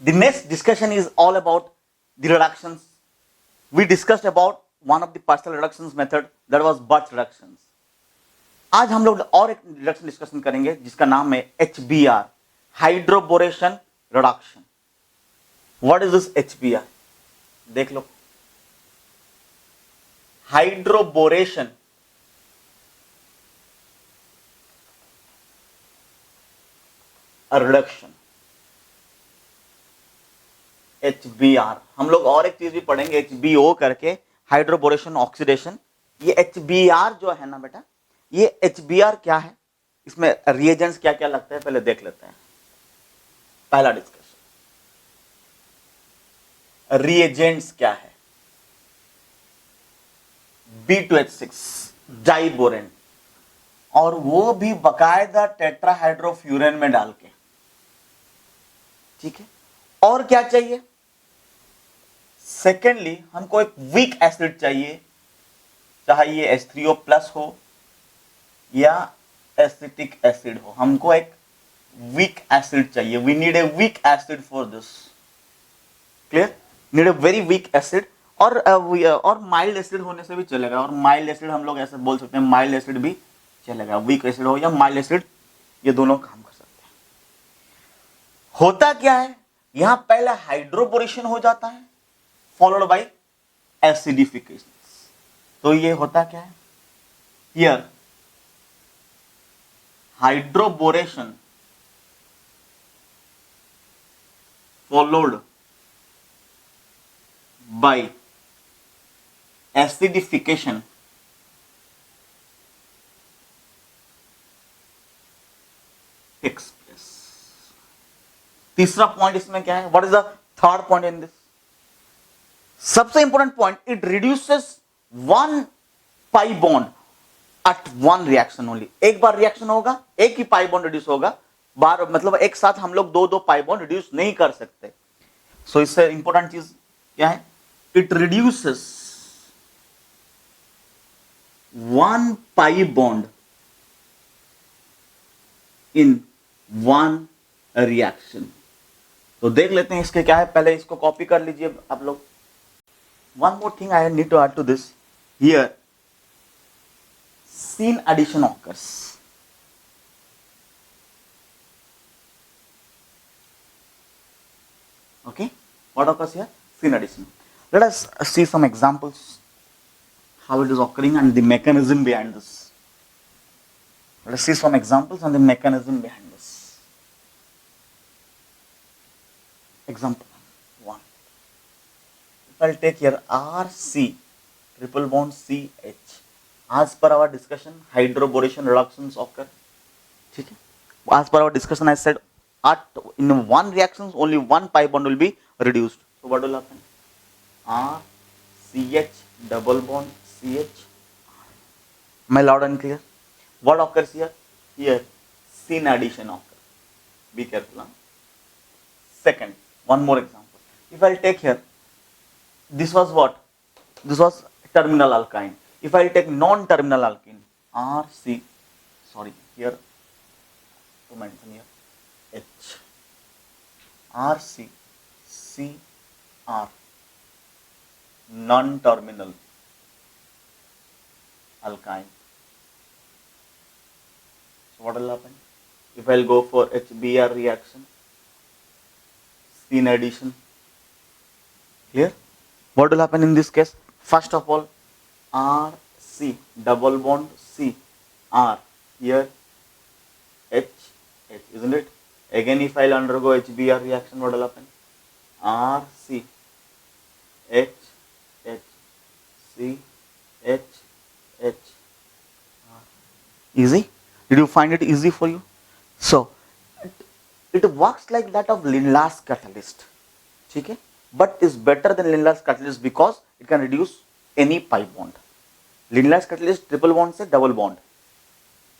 The next discussion is all about the reductions. We discussed about one of the partial reductions method, that was Birch reductions. आज हम लोग और एक reduction discussion करेंगे जिसका नाम है HBr, hydroboration reduction. What is this HBr? देख लो. Hydroboration reduction, HBr. हम लोग और एक चीज भी पढ़ेंगे HBO करके, हाइड्रोबोरेशन ऑक्सीडेशन. ये HBr जो है ना बेटा, ये HBr क्या है, इसमें रिएजेंट्स क्या क्या लगते हैं पहले देख लेते हैं. पहला डिस्कशन, रिएजेंट्स क्या है. B2H6 डाइबोरेन, और वो भी बकायदा टेट्राहाइड्रोफ्यूरेन में डाल के. ठीक है. और क्या चाहिए? सेकेंडली हमको एक वीक एसिड चाहिए, चाहे ये H3O प्लस हो या एसिटिक एसिड हो. हमको एक वीक एसिड चाहिए. We need a weak acid for this. Clear? Need a very weak acid. और माइल्ड एसिड होने से भी चलेगा. और माइल्ड एसिड हम लोग ऐसे बोल सकते हैं, माइल्ड एसिड भी चलेगा. वीक एसिड हो या माइल्ड एसिड, ये दोनों काम कर सकते हैं. होता क्या है, यहां पहले हाइड्रोबोरेशन हो जाता है, फॉलोड बाय एसिडिफिकेशन. तो ये होता क्या है, here hydroboration followed by acidification takes place. तीसरा पॉइंट इसमें क्या है, what is the third point in this? सबसे important point, it reduces one pi bond at one reaction only. एक बार रिएक्शन होगा, एक ही पाई बॉन्ड रिड्यूस होगा. बार मतलब एक साथ हम लोग दो दो पाई बॉन्ड रिड्यूस नहीं कर सकते. सो इससे इंपॉर्टेंट चीज क्या है, it reduces one pi bond in one reaction. तो देख लेते हैं इसके क्या है. पहले इसको कॉपी कर लीजिए आप लोग. One more thing I need to add to this. Here scene addition occurs. Okay, what occurs here? Scene addition. Let us see some examples how it is occurring and the mechanism behind this. Let us see some examples and the mechanism behind this. Example 1. If I'll take here RC triple bond CH. As per our discussion, hydroboration reductions occur. ठीक है. As per our discussion, I said in one reaction only one pi bond will be reduced. So what will happen? R CH double bond CH. Am I loud and clear? What occurs here? Here scene addition occurs. Be careful. Second, one more example. If I'll take here, this was what? This was terminal alkyne. If I take non-terminal alkene, RC, sorry, here to mention here, H, RC, CR, non-terminal alkyne. So what will happen? If I'll go for HBr reaction, scene addition, clear? What will happen in this case? First of all, RC double bond C R, here H H, isn't it? Again, if I'll undergo HBr reaction, what will happen? RC H H C H H R. Easy? Did you find it easy for you? So it works like that of Lindlar's catalyst. ठीक है? But is better than Lindlar's catalyst because it can reduce any pi bond. Lindlar's catalyst triple bond से double bond,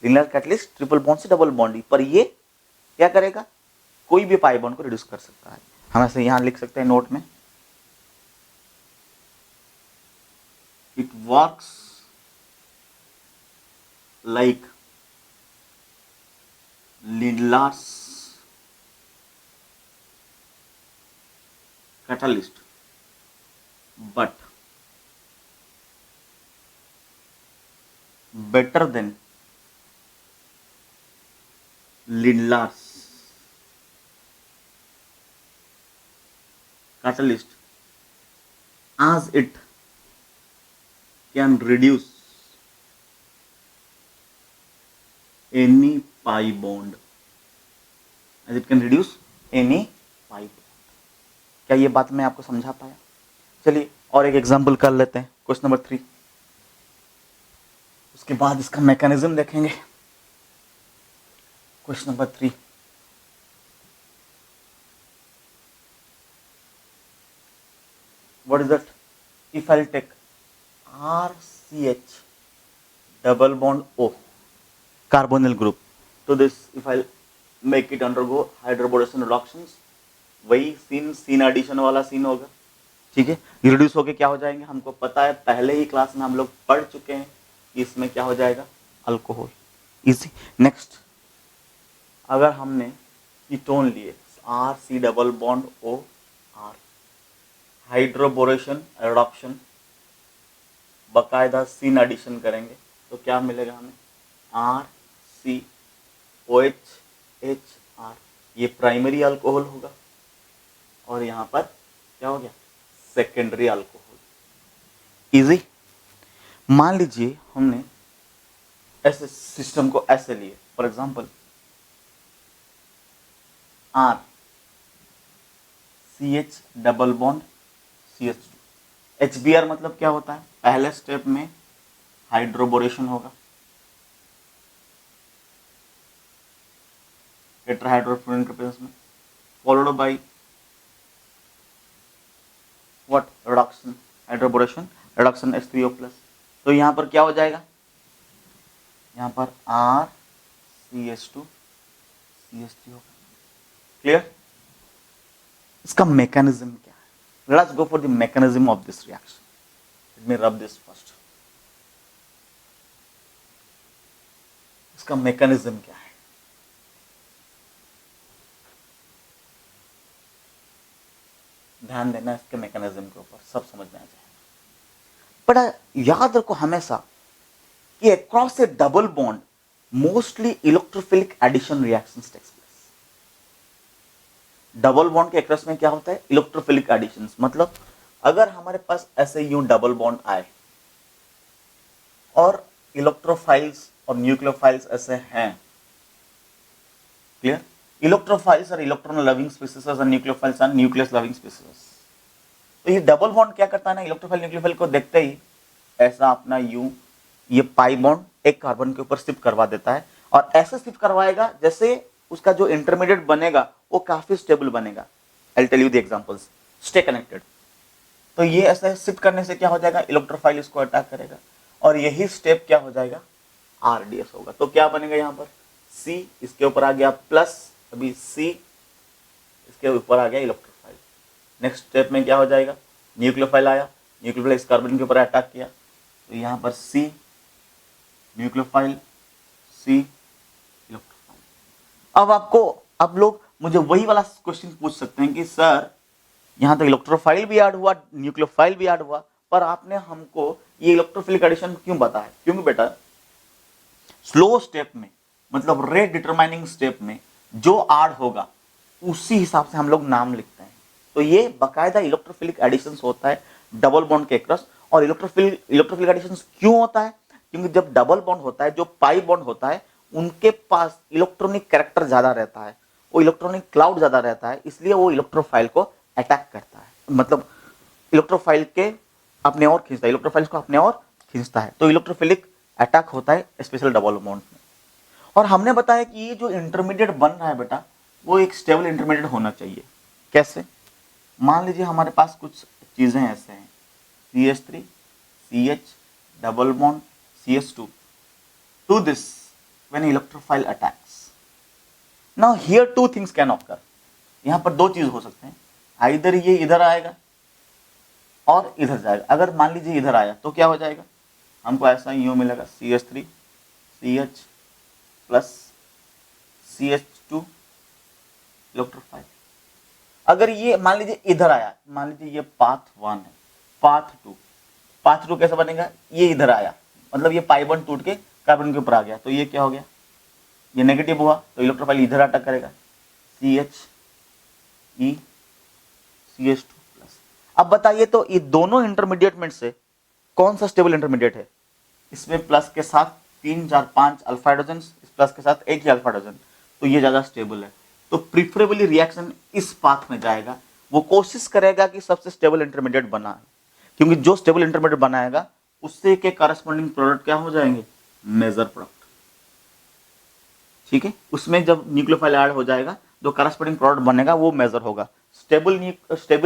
Lindlar's catalyst triple bond से double bond, पर ये क्या करेगा, कोई भी पाई बॉन्ड को रिड्यूस कर सकता है. हम ऐसे यहां लिख सकते हैं नोट में, it works like Lindlar's catalyst, but better than Lindlar's catalyst, as it can reduce any pi bond, as it can reduce any pi bond. क्या ये बात मैं आपको समझा पाया? चलिए और एक एग्जांपल कर लेते हैं, क्वेश्चन नंबर 3। उसके बाद इसका मैकेनिज्म देखेंगे। Question number 3, what is that? If I'll take RCH double bond O carbonyl group, तो this if I'll make it undergo hydroboration reductions, वही सीन एडिशन वाला सीन होगा, ठीक है। रिड्यूस होके क्या हो जाएंगे, हमको पता है, पहले ही क्लास में हम लोग पढ़ चुके हैं कि इसमें क्या हो जाएगा, अल्कोहल। इजी। नेक्स्ट, अगर हमने कीटोन लिए RC double bond O R, hydroboration adoption, बकायदा सीन एडिशन करेंगे तो क्या मिलेगा हमें, RCOH R, ये प्राइमरी अल्कोहल होगा और यहाँ पर क्या हो गया, सेकेंडरी अल्कोहल। इजी। मान लीजिए हमने ऐसे सिस्टम को ऐसे लिए, for example R CH double bond CH2। HBr मतलब क्या होता है, पहले स्टेप में हाइड्रोबोरेशन होगा, टेट्राहाइड्रोफ्लोरीन के प्रेजेंस में, followed by what, reduction, hydroboration reduction H3O+। तो यहाँ पर क्या हो जाएगा, यहाँ पर RCH2 CH3 होगा। क्लियर? इसका मैकेनिज्म क्या है? Let's go for the mechanism of this reaction. Let me rub this first. इसका मैकेनिज्म क्या है? ध्यान देना इसके मैकेनिज्म के ऊपर, सब समझ में आ जाएगा। बट याद रखो हमेशा कि across a double bond mostly electrophilic addition reactions takes place. Double bond के अक्रॉस में क्या होता है, इलेक्ट्रोफिलिक एडिशंस। मतलब अगर हमारे पास ऐसे यूं डबल बॉन्ड आए और इलेक्ट्रोफाइल्स और न्यूक्लियोफाइल्स ऐसे हैं, क्लियर? इलेक्ट्रोफाइल्स और इलेक्ट्रॉन लविंग स्पीसीज और न्यूक्लियोफाइल्स और न्यूक्लियस लविंग स्पीसीज। तो ये डबल बॉन्ड क्या करता है ना, इलेक्ट्रोफाइल न्यूक्लियोफाइल को देखते ही ऐसा अपना यूं ये पाई बॉन्ड एक कार्बन के ऊपर शिफ्ट करवा देता है, और ऐसे शिफ्ट करवाएगा जैसे उसका जो इंटरमीडिएट बनेगा वो काफी स्टेबल बनेगा। I tell you the examples, stay connected. तो ये ऐसे शिफ्ट करने से क्या हो जाएगा, इलेक्ट्रोफाइल इसको अटैक करेगा और यही स्टेप क्या हो जाएगा, RDS होगा। तो क्या बनेगा यहाँ पर, C इसके ऊपर आ गया प्लस, अभी C इसके ऊपर आ गया इलेक्ट्रोफाइल। नेक्स्ट स्टेप में क्या हो जाएगा, न्यूक्लियोफाइल आया, न्यूक्लियोफाइल इस कार्बन के ऊपर अटैक किया, तो यहाँ पर C न्यूक्लियोफाइल, C इलेक्ट्रोफाइल। अब आपको, अब लोग मुझे वही वाला क्वेश्चन पूछ सकते हैं कि सर यहाँ तो इलेक्ट्रोफाइल भी ऐड हुआ, न्यूक्लियोफाइल भी ऐड हुआ, पर आपने हमको ये इलेक्ट्रोफिलिक एडिशन क्यों बताया? क्योंकि बेटा स्लो स्टेप में, मतलब रेट डिटरमाइनिंग स्टेप में जो ऐड होगा उसी हिसाब से हम लोग नाम लिखते हैं। तो ये बकायदा इलेक्ट्रोफिलिक एडिशंस होता है डबल बॉन्ड के क्रॉस। और इलेक्ट्रोफिलिक एडिशंस क्यों होता है? क्योंकि जब डबल बॉन्ड होता है, जो पाई बॉन्ड होता है, उनके पास इलेक्ट्रॉनिक कैरेक्टर ज्यादा रहता है, वो इलेक्ट्रॉनिक क्लाउड ज्यादा रहता है, इसलिए वो इलेक्ट्रोफाइल को अटैक करता है, मतलब इलेक्ट्रोफाइल के अपने और खींचता है, इलेक्ट्रोफाइल्स को अपने और खींचता है। तो इलेक्ट्रोफिलिक अटैक होता है स्पेशल डबल बॉन्ड में। और हमने बताया कि ये जो इंटरमीडिएट बन रहा है बेटा, वो एक स्टेबल इंटरमीडिएट होना चाहिए। कैसे? मान लीजिए हमारे पास कुछ चीजें ऐसे हैं, CH3 CH double bond CH2 to this when electrophile attacks. Now here two things can occur. यहाँ पर दो चीज हो सकते हैं, आइदर ये इधर आएगा और इधर जाएगा। अगर मान लीजिए इधर आया तो क्या हो जाएगा, हमको ऐसा यूं मिलेगा CH3 CH plus CH2 electrophile. अगर ये मान लीजिए इधर आया, मान लीजिए ये पाथ 1 है, पाथ 2 कैसे बनेगा, ये इधर आया, मतलब ये पाई बॉन्ड टूट के कार्बन के ऊपर आ गया, तो ये क्या हो गया, ये नेगेटिव हुआ, तो इलेक्ट्रोफाइल इधर अटैक करेगा, CH2 प्लस। अब बताइए तो ये दोनों इंटरमीडिएट में से कौन सा स्टेबल इंटरमीडिएट है? इसमें प्लस के साथ 3 4 5 अल्फा हाइड्रोजन, इस प्लस के साथ एक ही अल्फा हाइड्रोजन, तो ये ज्यादा स्टेबल है, तो प्रिफरेबली रिएक्शन इस पाथ में जाएगा, वो कोशिश करेगा कि सबसे स्टेबल इंटरमीडिएट बना है, क्योंकि जो स्टेबल इंटरमीडिएट बनाएगा उससे के करस्पॉन्डिंग प्रोडक्ट क्या हो जाएंगे, मेजर प्रोडक्ट। ठीक है, उसमें जब न्यूक्लियोफाइल ऐड हो जाएगा, जो करस्पॉन्डिंग प्रोडक्ट बनेगा वो मेजर होगा। Stable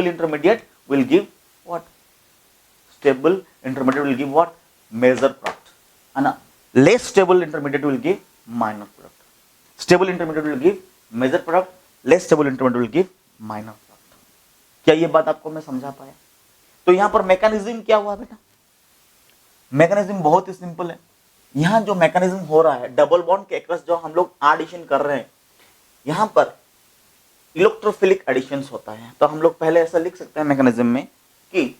intermediate will give what, stable intermediate will give what, major product, है ना। Less stable intermediate will give minor product, stable intermediate will give major product, less stable intermediate will give minor product. क्या ये बात आपको मैं समझा पाया? तो यहां पर मैकेनिज्म क्या हुआ बेटा, मैकेनिज्म बहुत ही सिंपल है। यहां जो मैकेनिज्म हो रहा है, डबल बॉन्ड के अक्रॉस जो हम लोग एडिशन कर रहे हैं, यहां पर इलेक्ट्रोफिलिक एडिशन होता है। तो हम लोग पहले ऐसा लिख सकते हैं मैकेनिज्म में कि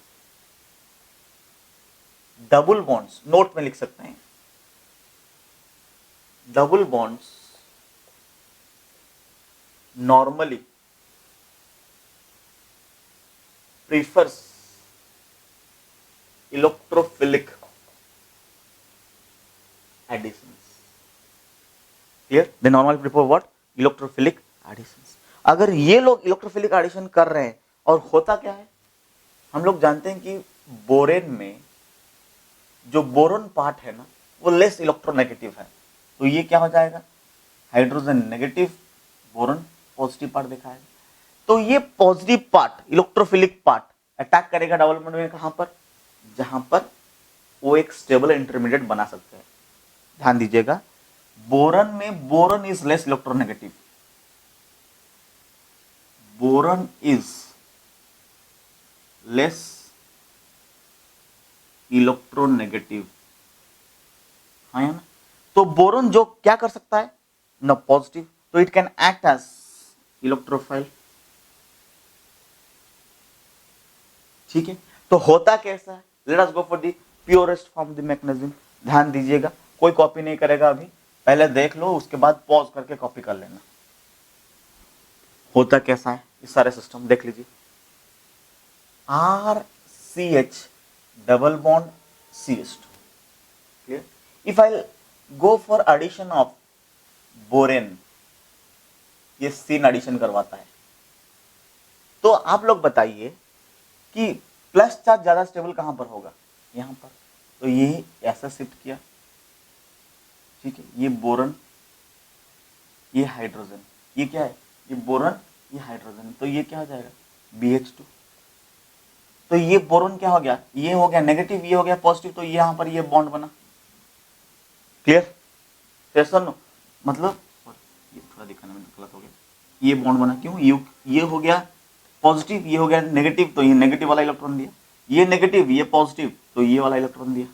डबल बॉन्ड्स, नोट में लिख सकते हैं, double bonds normally prefers electrophilic additions. Clear? They normally prefer what, electrophilic additions. अगर ये लोग इलेक्ट्रोफिलिक एडिशन कर रहे हैं, और होता क्या है, हम लोग जानते हैं कि बोरेन में जो बोरोन पार्ट है ना, वो लेस इलेक्ट्रोनेगेटिव है, तो ये क्या हो जाएगा, hydrogen negative, boron positive part दिखाएगा। तो ये positive part, electrophilic part attack करेगा डबल बॉन्ड में, कहां पर, जहां पर वो एक स्टेबल इंटरमीडिएट बना सकते हैं। ध्यान दीजिएगा, बोरन में boron is less electronegative, boron is less electronegative, हाँ या ना। तो बोरन जो क्या कर सकता है ना, पॉजिटिव, तो it can act as electrophile. ठीक है, तो होता कैसा है, let us go for the purest form the mechanism. ध्यान दीजिएगा, कोई कॉपी नहीं करेगा अभी, पहले देख लो, उसके बाद पॉज करके कॉपी कर लेना। होता कैसा है इस सारे सिस्टम देख लीजिए, RCH double bond CH2। Clear? If I go for addition of borane, ये सीन एडिशन करवाता है, तो आप लोग बताइए कि प्लस चार्ज ज्यादा स्टेबल कहां पर होगा, यहां पर, तो ये ऐसा शिफ्ट किया, ठीक है, ये बोरन, ये हाइड्रोजन, ये क्या है, ये बोरन, ये हाइड्रोजन, तो ये क्या हो जाएगा, BH2। तो ये बोरन क्या हो गया, ये हो गया नेगेटिव, ये हो गया पॉजिटिव, तो यहां पर ये बॉन्ड बना। क्लियर? नो, मतलब ये थोड़ा दिखाने में गलत हो गया, ये बॉन्ड बना, क्यों, ये हो गया पॉजिटिव, ये हो गया नेगेटिव, तो ये नेगेटिव वाला इलेक्ट्रॉन दिया, ये नेगेटिव, ये पॉजिटिव, तो ये वाला इलेक्ट्रॉन दिया,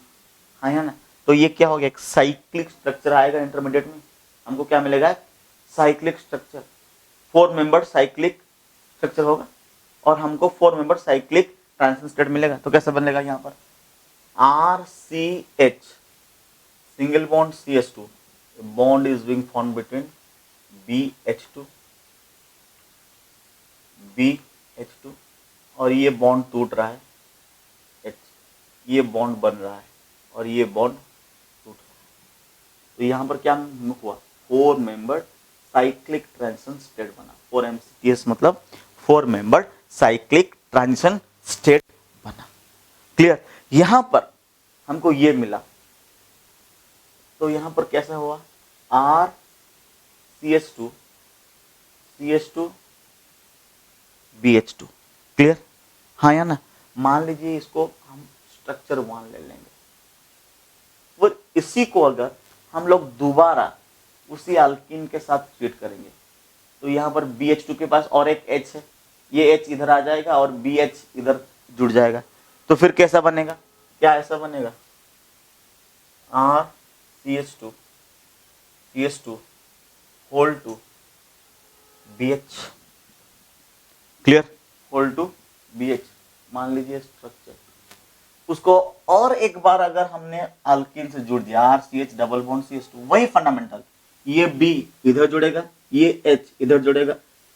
हाँ या ना। तो ये क्या हो गया, एक साइक्लिक स्ट्रक्चर आएगा इंटरमीडिएट में, हमको क्या मिलेगा, cyclic structure, 4 member cyclic structure होगा, और हमको 4 मेंबर साइक्लिक ट्रांजिशन स्टेट मिलेगा। तो कैसे बनेगा, यहाँ पर RCH single bond CH2, bond is being form between BH2, और ये बॉन्ड टूट रहा है H, ये बॉन्ड बन रहा है, और ये बॉन्ड टूट रहा है। तो यहाँ पर क्या हुआ, 4 मेंबर साइक्लिक ट्रांजिशन स्टेट बना, 4MCTS मतलब 4 मेंबर साइक्लिक ट्रांजिशन स्टेट बना। क्लियर? यहां पर हमको ये मिला, तो यहां पर कैसा हुआ, RCH2 CH2 BH2। क्लियर? हाँ या ना। मान लीजिए इसको हम स्ट्रक्चर 1 ले लेंगे, और इसी को अगर हम लोग दोबारा उसी अल्कीन के साथ ट्रीट करेंगे, तो यहां पर BH2 के पास और एक H है, ये H इधर आ जाएगा और BH इधर जुड़ जाएगा, तो फिर कैसा बनेगा, क्या ऐसा बनेगा, RCH2 CH2 whole to BH। Clear, hold to BH मान लीजिए स्ट्रक्चर, उसको और एक बार अगर हमने अल्कीन से जुड़ दिया RCH डबल बॉन्ड CH2, वही फंडामेंटल, ये B इधर जुड़ेगा, ये H इधर जुड़ेगा,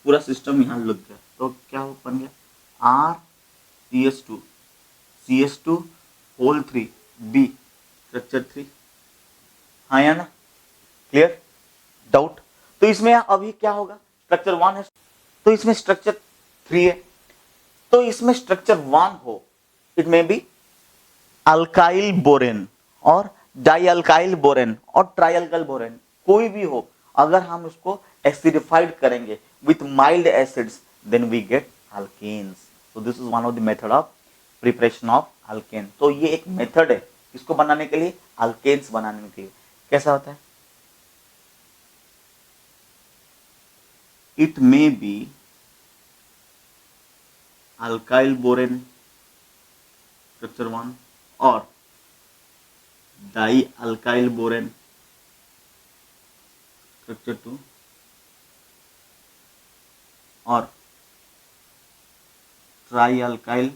पूरा सिस्टम यहाँ लग गया, तो क्या बन गया RCH2 होल 3 B स्ट्रक्चर 3, हाँ या ना, क्लियर, डाउट? तो इसमें अभी क्या होगा, स्ट्रक्चर 1 है तो इसमें स्ट्रक्चर 3 है, तो इसमें स्ट्रक्चर 1 हो, it may be alkyl borane और डाइअल्काइल बोरेन और ट्राइअल्काइल बोरेन, कोई भी हो, अगर हम उसको एसिडिफाइड करेंगे with mild acids then we get alkenes. So this is one of the method of preparation of alkane. तो ये एक मेथड है इसको बनाने के लिए, अल्केन्स बनाने के लिए। कैसा होता है, it may be alkyl borane structure 1 और डाई अल्काइल बोरेन स्ट्रक्चर 2 और ट्राई अल्काइल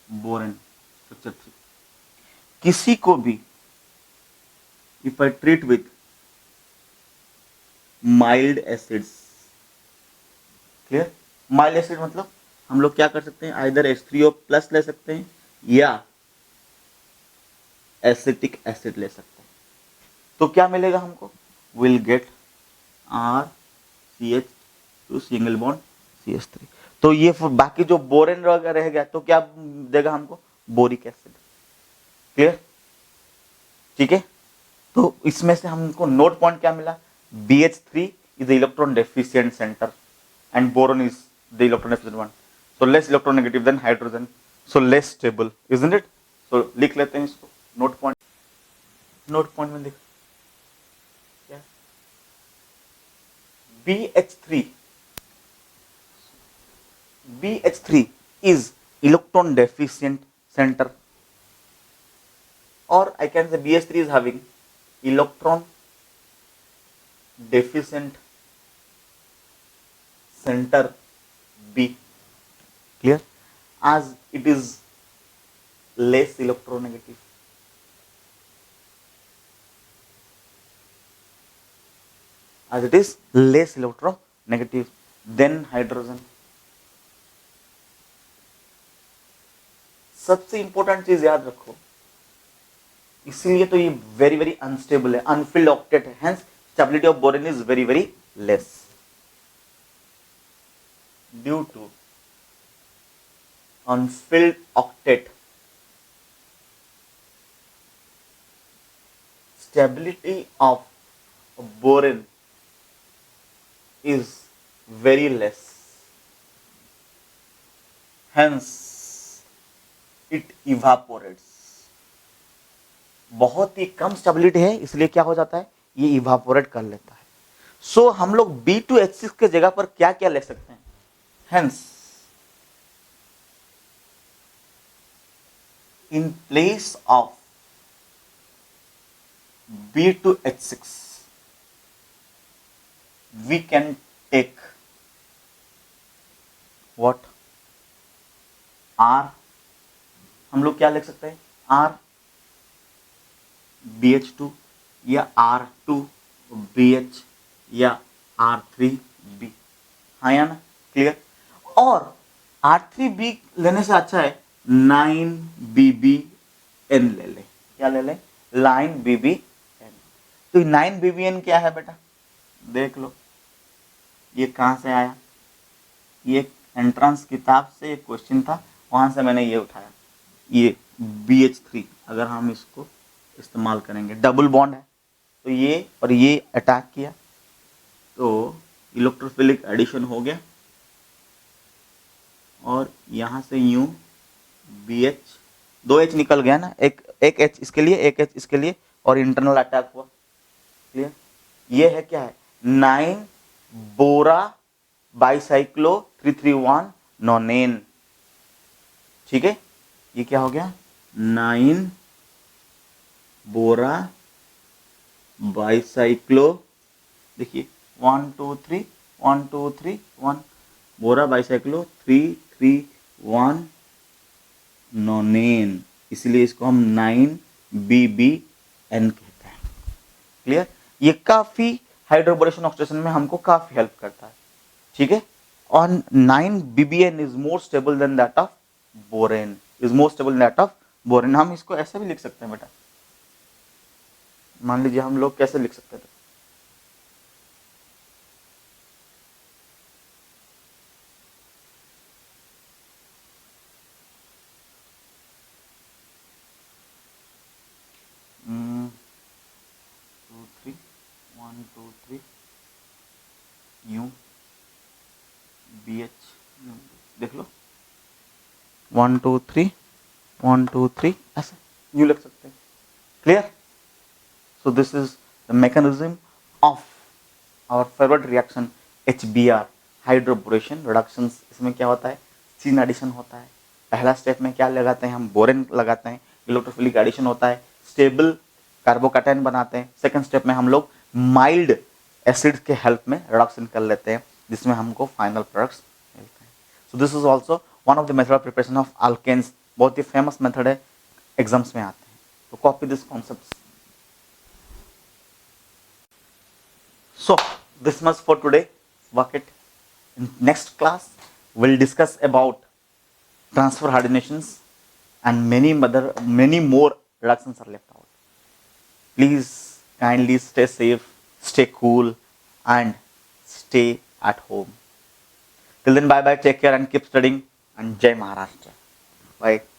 बोरेन स्ट्रक्चर 3। किसी को भी if I treat with mild acids, clear, mild acid मतलब हम लोग क्या कर सकते हैं, आइदर H3O प्लस ले सकते हैं या एसिटिक एसिड ले सकते हैं। तो क्या मिलेगा हमको, will get RCH2 single bond CH3। तो ये बाकी जो बोरेन रह गया तो क्या देगा हमको, बोरिक एसिड, क्लियर, ठीक है। तो इसमें से हमको नोट पॉइंट क्या मिला, BH3 is the electron deficient center and boron is the electron deficient one, so less electronegative than hydrogen, so less stable, isn't it? So लिख लेते हैं इसको नोट पॉइंट, नोट पॉइंट में लिख क्या, BH3 is electron deficient center, or I can say BH3 is having electron deficient center B, clear, as it is less electronegative, as it is less electronegative than hydrogen। सबसे important चीज याद रखो, इसलिए तो ये वेरी वेरी अनस्टेबल है, unfilled octet है, hence stability of borane is very very less due to unfilled octet. Stability of boron is very less, hence it evaporates। बहुत ही कम स्टेबिलिटी है इसलिए क्या हो जाता है, ये इवापोरेट कर लेता है। सो हम लोग B2H6 के जगह पर क्या क्या ले सकते हैं, hence in place of B2H6 we can take what, R, हम लोग क्या लिख सकते हैं, R BH2 या R2 BH या R3B, हाँ या ना, क्लियर। और R3B लेने से अच्छा है 9BBN ले ले, क्या ले ले, 9BBN। तो 9BBN क्या है बेटा, देख लो, ये कहाँ से आया, ये एंट्रेंस किताब से एक क्वेश्चन था, वहां से मैंने ये उठाया, ये BH3 अगर हम इसको इस्तेमाल करेंगे, डबल बॉन्ड है तो ये और ये अटैक किया तो इलेक्ट्रोफिलिक एडिशन हो गया, और यहां से यूं BH 2H निकल गया ना, एक H इसके लिए, एक H इसके लिए, और इंटरनल अटैक हुआ, क्लियर। ये है क्या है, 9 बोरा बाइसाइक्लो 331 नोनेन, ठीक है, ये क्या हो गया, 9 बोरा बाइसाइक्लो, देखिए 1 2 3 1 2 3 1, बोरा बाइसाइक्लो 331 नोनेन, इसलिए इसको हम 9BBN कहते हैं। क्लियर? ये काफी हाइड्रोबोरेशन ऑक्सीडेशन में हमको काफी हेल्प करता है। ठीक है, और 9BBN is more stable then that of borane, is more stable then that of borane. हम इसको ऐसे भी लिख सकते हैं बेटा, मान लीजिए हम लोग कैसे लिख सकते थे, टू थ्री 1 2 3 यू BH, देख लो 1 2 3 1 2 3 ऐसे यू लिख सकते हैं। Clear? So this is the mechanism of our favourite reaction HBr, hydroboration reduction. इसमें क्या होता है, सीन एडिशन होता है। पहला स्टेप में क्या लगाते हैं हम, बोरेन लगाते हैं, इलेक्ट्रोफिलिक एडिशन होता है, स्टेबल कार्बोकैटायन बनाते हैं। सेकंड स्टेप में हम लोग माइल्ड एसिड के हेल्प में रिडक्शन कर लेते हैं, जिसमें हमको फाइनल प्रोडक्ट्स मिलते हैं। So this is also one of the method of preparation of alkenes, बहुत ही फेमस मेथड है, एग्जाम्स में आते हैं, तो copy this concept. So this much for today. Work it. In next class, we'll discuss about transfer hydrogenations and many more reductions are left out. Please kindly stay safe, stay cool, and stay at home. Till then, bye bye. Take care and keep studying. And Jai Maharashtra. Bye.